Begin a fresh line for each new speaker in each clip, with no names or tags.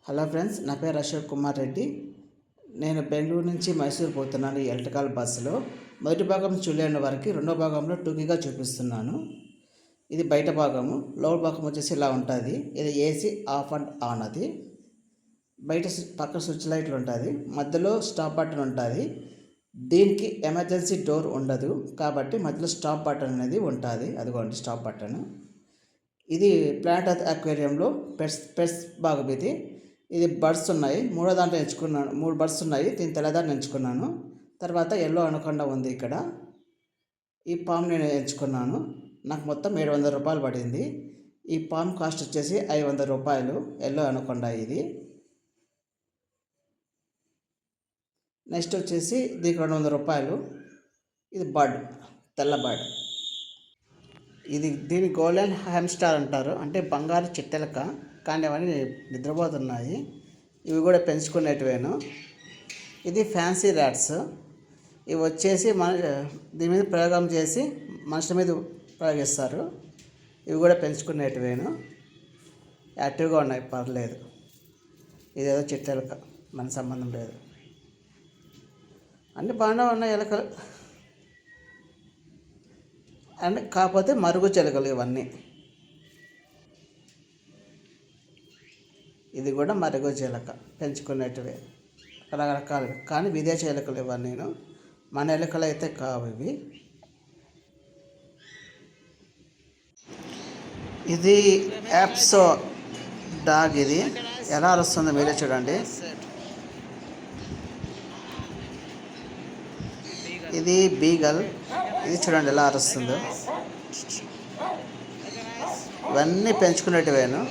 Hello friends, నా పేరు అశోక్ కుమార్ రెడ్డి. నేను బెంగళూరు నుంచి మైసూర్ పోతున్నాను ఈ ఎలక్ట్రికల్ బస్సులో. మొదటి భాగం చూడలేని వారికి రెండో భాగంలో టూకీగా చూపిస్తున్నాను. ఇది బయట భాగము. లోపల భాగం వచ్చేసి ఇలా ఉంటుంది. ఇది ఏసీ ఆఫ్ అండ్ ఆన్. అది బయట పక్క స్విచ్ లైట్లు ఉంటుంది. మధ్యలో స్టాప్ బటన్ ఉంటుంది. దీనికి ఎమర్జెన్సీ డోర్ ఉండదు కాబట్టి మధ్యలో స్టాప్ బటన్ అనేది ఉంటుంది. అదిగోండి స్టాప్ బటన్. ఇది ప్లాంట్ అర్త్ అక్వేరియంలో పెట్స్ భాగం. ఇది బర్డ్స్ ఉన్నాయి. మూడో దాంట్లో ఎంచుకున్నాను. 3 బర్డ్స్ ఉన్నాయి. దీని తెల్లదాన్ని ఎంచుకున్నాను. తర్వాత ఎల్లో అనకొండ ఉంది. ఇక్కడ ఈ పామ్ నేను ఎంచుకున్నాను. నాకు మొత్తం 700 రూపాయలు పడింది. ఈ పామ్ కాస్ట్ వచ్చేసి 500 రూపాయలు. ఎల్లో అనకొండ ఇది. నెక్స్ట్ వచ్చేసి దీనికి 200 రూపాయలు. ఇది బర్డ్, తెల్ల బర్డ్. దీని గోల్డెన్ హ్యామ్స్టార్ అంటారు, అంటే బంగారు చిట్టెలక. కానీ అవన్నీ నిద్రపోతున్నాయి. ఇవి కూడా పెంచుకునేటివేను. ఇది ఫ్యాన్సీ ర్యాట్స్. ఇవి వచ్చేసి దీని మీద ప్రయోగం చేసి మనుషుల మీద ప్రయోగిస్తారు. ఇవి కూడా పెంచుకునేటివేను. యాక్టివ్గా ఉన్నాయి, పర్లేదు. ఇదేదో చిట్టెలక, మన సంబంధం లేదు. అన్నీ బాగానే ఉన్నాయి ఎలకలు, అండ్ కాకపోతే మరుగు చిలకలు ఇవన్నీ. ఇది కూడా మరుగు చిలక, పెంచుకునేటివే రకరకాలు. కానీ విదేశీ ఎలుకలు ఇవన్నీ, మన ఎలుకలు అయితే కావు ఇవి. ఇది యాప్సో డాగ్. ఇది ఎలా అరుస్తుందో మీరే చూడండి. ఇది బీగల్. ఇది చూడండి ఎలా అరుస్తుందో. ఇవన్నీ పెంచుకునేటివేను.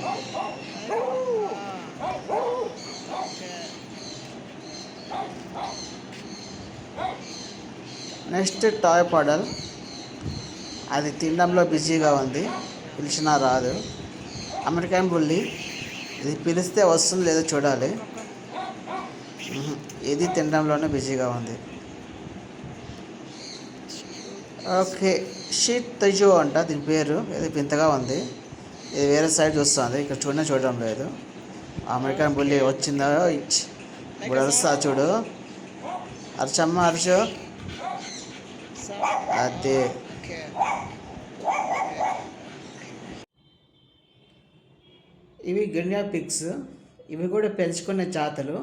Next toy పాడల్. అది తినడంలో బిజీగా ఉంది, పిలిచినా రాదు. అమెరికన్ బుల్లి. ఇది పిలిస్తే వస్తుంది లేదో చూడాలి. ఇది తినడంలోనే బిజీగా ఉంది. ఓకే, షీట్ తజో అంట దీని పేరు. ఇది వింతగా ఉంది. ఇది వేరే సైడ్ చూస్తుంది, ఇక్కడ చూడడం లేదు. అమెరికన్ బుల్లి వచ్చిందో ఇప్పుడు అరుస్తా చూడు. అరచమ్మ అరుచు. అదే ఇవి గినియా పిగ్స్. ఇవి కూడా పెంచుకునే జాతులు.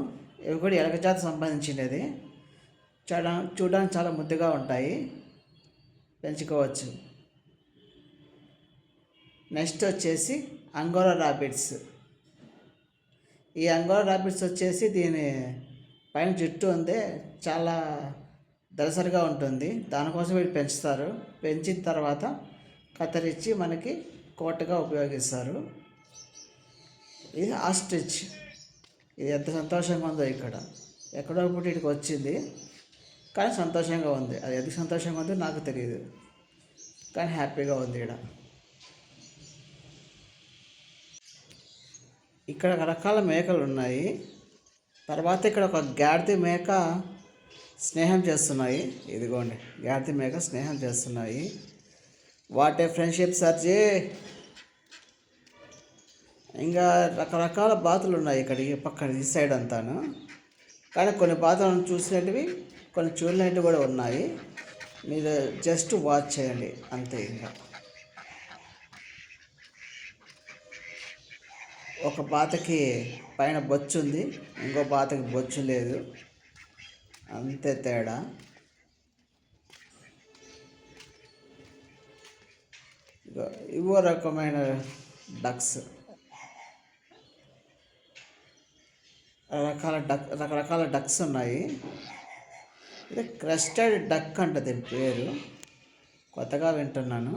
ఇవి కూడా ఎలక జాతి సంబంధించినది. చూడడానికి చాలా ముద్దుగా ఉంటాయి, పెంచుకోవచ్చు. నెక్స్ట్ వచ్చేసి అంగోరా ర్యాబిట్స్. ఈ అంగోరా ర్యాబిట్స్ వచ్చేసి దీని పైన జుట్టు ఉంది, చాలా దళసరిగా ఉంటుంది. దానికోసం వీళ్ళు పెంచుతారు. పెంచిన తర్వాత కత్తిరించి మనకి కోటగా ఉపయోగిస్తారు. ఇది ఆస్ట్రిచ్. ఇది ఎంత సంతోషంగా ఉందో ఇక్కడ. ఎక్కడో పుట్టి ఇక్కడికి వచ్చింది, కానీ సంతోషంగా ఉంది. అది ఎంత సంతోషంగా ఉందో నాకు తెలియదు, కానీ హ్యాపీగా ఉంది. ఇక్కడ రకరకాల మేకలు ఉన్నాయి. తర్వాత ఇక్కడ ఒక గాడిద మేక స్నేహం చేస్తున్నాయి. ఇదిగోండి, గాడిద మేక స్నేహం చేస్తున్నాయి. వాటే ఫ్రెండ్షిప్ సర్జీ. ఇంకా రకరకాల బాతులు ఉన్నాయి ఇక్కడ పక్కన ఈ సైడ్ అంతాను. కానీ కొన్ని బాతులను చూసినవి, కొన్ని చూడలేనివి కూడా ఉన్నాయి. మీరు జస్ట్ వాచ్ చేయండి అంతే. ఇంకా ఒక బాతకి పైన బొచ్చు ఉంది, ఇంకో బాతకి బొచ్చు లేదు, అంతే తేడా. ఇవో రకమైన డక్స్. రకరకాల డక్స్ ఉన్నాయి. ఇది క్రస్టెడ్ డక్ అంట దీని పేరు. కొత్తగా వింటున్నాను.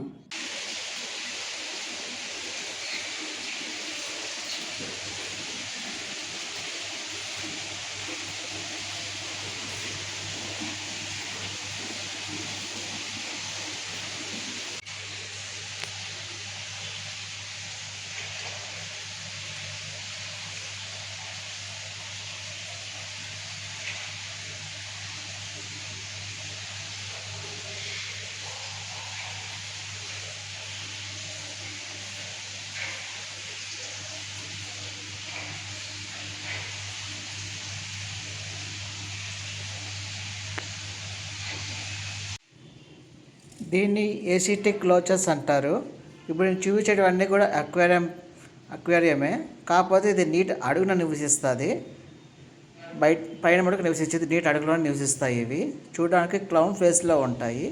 దీన్ని ఏసిటిక్ లోచస్ అంటారు. ఇప్పుడు నేను చూపించేటివన్నీ కూడా అక్వేరియమే, కాకపోతే ఇది నీటి అడుగున నివసిస్తుంది. పైన మటుకు నివసించేది నీటి అడుగులో నివసిస్తాయి. ఇవి చూడడానికి క్లౌన్ ఫేస్లో ఉంటాయి.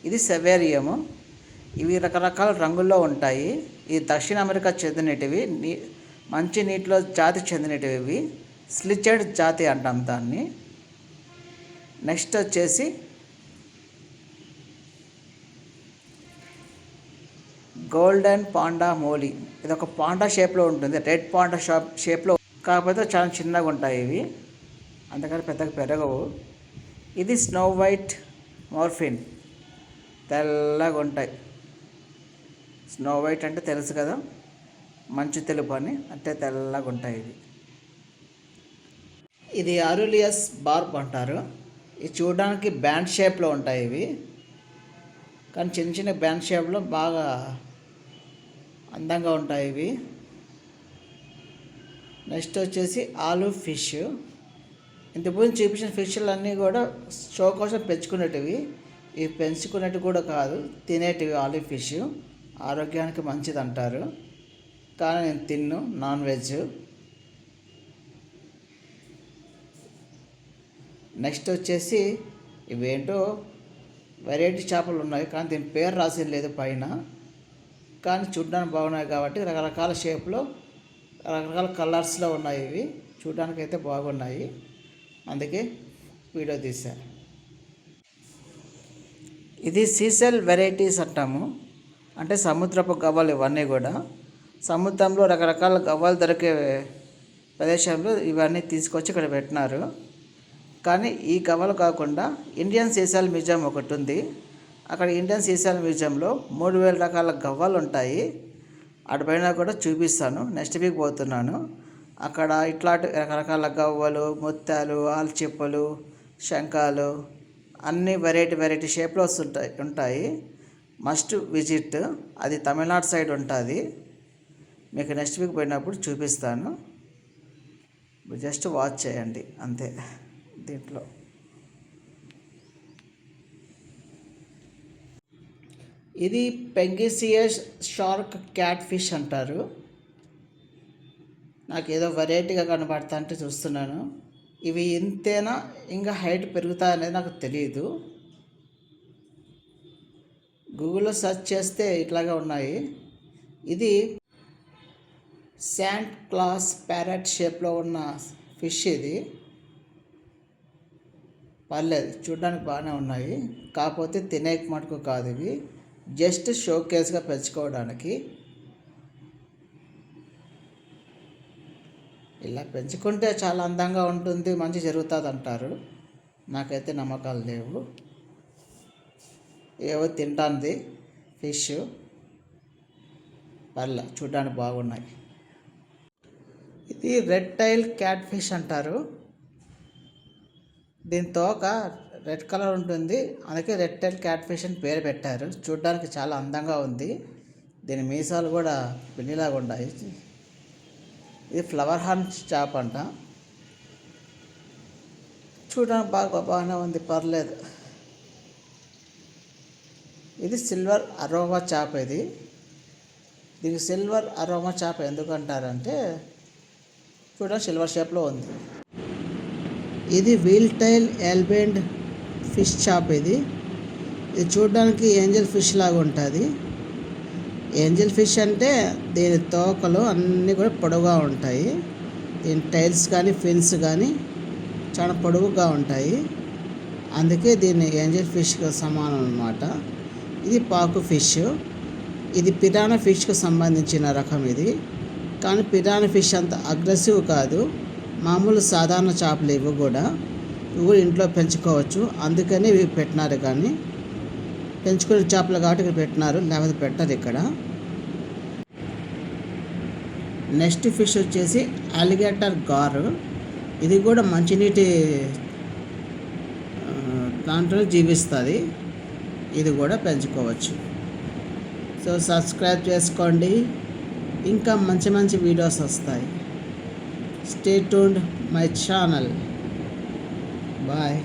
ఇది సెవేరియము. ఇవి రకరకాల రంగుల్లో ఉంటాయి. ఈ దక్షిణ అమెరికా చెందినటివి, మంచి నీటిలో జాతి చెందినటివి. ఇవి స్లిచెడ్ జాతి అంటాం దాన్ని. నెక్స్ట్ వచ్చేసి గోల్డెన్ పాండా మోలీ. ఇది ఒక పాండా షేప్లో ఉంటుంది, రెడ్ పాండా షేప్లో, కాకపోతే చాలా చిన్నగా ఉంటాయి ఇవి, అందుకని పెద్దగా పెరగవు. ఇది స్నో వైట్ మోర్ఫిన్, తెల్లగా ఉంటాయి. స్నో వైట్ అంటే తెలుసు కదా, మంచు తెలుపు అని, అంటే తెల్లగా ఉంటాయి ఇవి. ఇది అరులియస్ బార్బ్ అంటారు. ఇది చూడడానికి బ్యాండ్ షేప్లో ఉంటాయి ఇవి, కానీ చిన్న చిన్న బ్యాండ్ షేప్లో బాగా అందంగా ఉంటాయి ఇవి. నెక్స్ట్ వచ్చేసి ఆలు ఫిష్. ఇంతకుముందు చూపించిన ఫిష్లు అన్నీ కూడా షో కోసం పెంచుకునేటివి. ఇవి పెంచుకునేటివి కూడా కాదు, తినేటివి. ఆలు ఫిష్ ఆరోగ్యానికి మంచిది అంటారు, కానీ నేను తిన్ను, నాన్ వెజ్. నెక్స్ట్ వచ్చేసి ఇవేంటో వెరైటీ చేపలు ఉన్నాయి, కానీ దీని పేరు రాసి లేదు పైన, కానీ చూడడానికి బాగున్నాయి కాబట్టి రకరకాల షేప్లో, రకరకాల కలర్స్లో ఉన్నాయి. ఇవి చూడడానికి అయితే బాగున్నాయి, అందుకే వీడియో తీశాను. ఇది సీసెల్ వెరైటీస్ అంటాము, అంటే సముద్రపు గవ్వలు. ఇవన్నీ కూడా సముద్రంలో రకరకాల గవ్వలు దొరికే ప్రదేశంలో ఇవన్నీ తీసుకొచ్చి ఇక్కడ పెట్టినారు. కానీ ఈ గవ్వలు కాకుండా ఇండియన్ సీసెల్ మ్యూజియం ఒకటి ఉంది. అక్కడ ఇండియన్ సీసెల్ మ్యూజియంలో 3000 రకాల గవ్వలు ఉంటాయి. అటుపైన కూడా చూపిస్తాను. నెక్స్ట్ వీక్ పోతున్నాను. అక్కడ ఇట్లాంటి రకరకాల గవ్వలు, ముత్యాలు, ఆల్చిప్పలు, శంఖాలు అన్నీ వెరైటీ షేప్లో ఉంటాయి. Must visit. అది తమిళనాడు సైడ్ ఉంటుంది. మీకు నెక్స్ట్ వీక్ పోయినప్పుడు చూపిస్తాను. జస్ట్ వాచ్ చేయండి అంతే. దీంట్లో ఇది పెంగిసియస్ షార్క్ క్యాట్ ఫిష్ అంటారు. నాకు ఏదో వెరైటీగా కనబడతా అంటే చూస్తున్నాను. ఇవి ఇంతేనా, ఇంకా హైట్ పెరుగుతాయనేది నాకు తెలియదు. గూగుల్లో సెర్చ్ చేస్తే ఇట్లాగే ఉన్నాయి. ఇది శాంట్ క్లాస్ ప్యారెట్ షేప్లో ఉన్న ఫిష్. ఇది పర్లేదు, చూడడానికి బాగానే ఉన్నాయి, కాకపోతే తినే మటుకు కాదు. ఇవి జస్ట్ షోకేస్గా పెంచుకోవడానికి. ఇలా పెంచుకుంటే చాలా అందంగా ఉంటుంది, మంచి జరుగుతుంది అంటారు. నాకైతే నమ్మకాలు లేవు. ఏవో తింటాంది ఫిష్, పర్లే చూడడానికి బాగున్నాయి. ఇది రెడ్ టైల్ క్యాట్ ఫిష్ అంటారు. దీని తోక రెడ్ కలర్ ఉంటుంది, అందుకే రెడ్ టైల్ క్యాట్ ఫిష్ అని పేరు పెట్టారు. చూడడానికి చాలా అందంగా ఉంది. దీని మీసాలు కూడా పిల్లిలాగా ఉన్నాయి. ఇది ఫ్లవర్ హార్న్ చేప అంట. చూడడానికి బాగానే ఉంది, పర్లేదు. ఇది సిల్వర్ అరోమా చేప. దీనికి సిల్వర్ అరోమా చేప ఎందుకంటారంటే చూడడానికి సిల్వర్ షేప్లో ఉంది. ఇది వీల్ టైల్ ఎల్బెండ్ ఫిష్ చాప్. ఇది చూడడానికి ఏంజల్ ఫిష్ లాగా ఉంటుంది. ఏంజల్ ఫిష్ అంటే దీని తోకలు అన్నీ కూడా పొడవుగా ఉంటాయి. దీని టైల్స్ కానీ ఫిన్స్ కానీ చాలా పొడవుగా ఉంటాయి, అందుకే దీన్ని ఏంజల్ ఫిష్కి సమానం అన్నమాట. ఇది పాకు ఫిష్. ఇది పిరానా ఫిష్కు సంబంధించిన రకం ఇది, కానీ పిరానా ఫిష్ అంత అగ్రెసివ్ కాదు. మామూలు సాధారణ చేపలు ఇవి కూడా ఇంట్లో పెంచుకోవచ్చు, అందుకని ఇవి పెట్టినారు. కానీ పెంచుకునే చేపలు కాబట్టి ఇక్కడ పెట్టినారు, లేకపోతే పెట్టరు ఇక్కడ. నెక్స్ట్ ఫిష్ వచ్చేసి అలిగేటర్ గారు. ఇది కూడా మంచినీటి దాంట్లో జీవిస్తుంది, ఇది కూడా పెంచుకోవచ్చు. సో సబ్స్క్రైబ్ చేసుకోండి, ఇంకా మంచి వీడియోస్ వస్తాయి. Stay tuned my channel. Bye.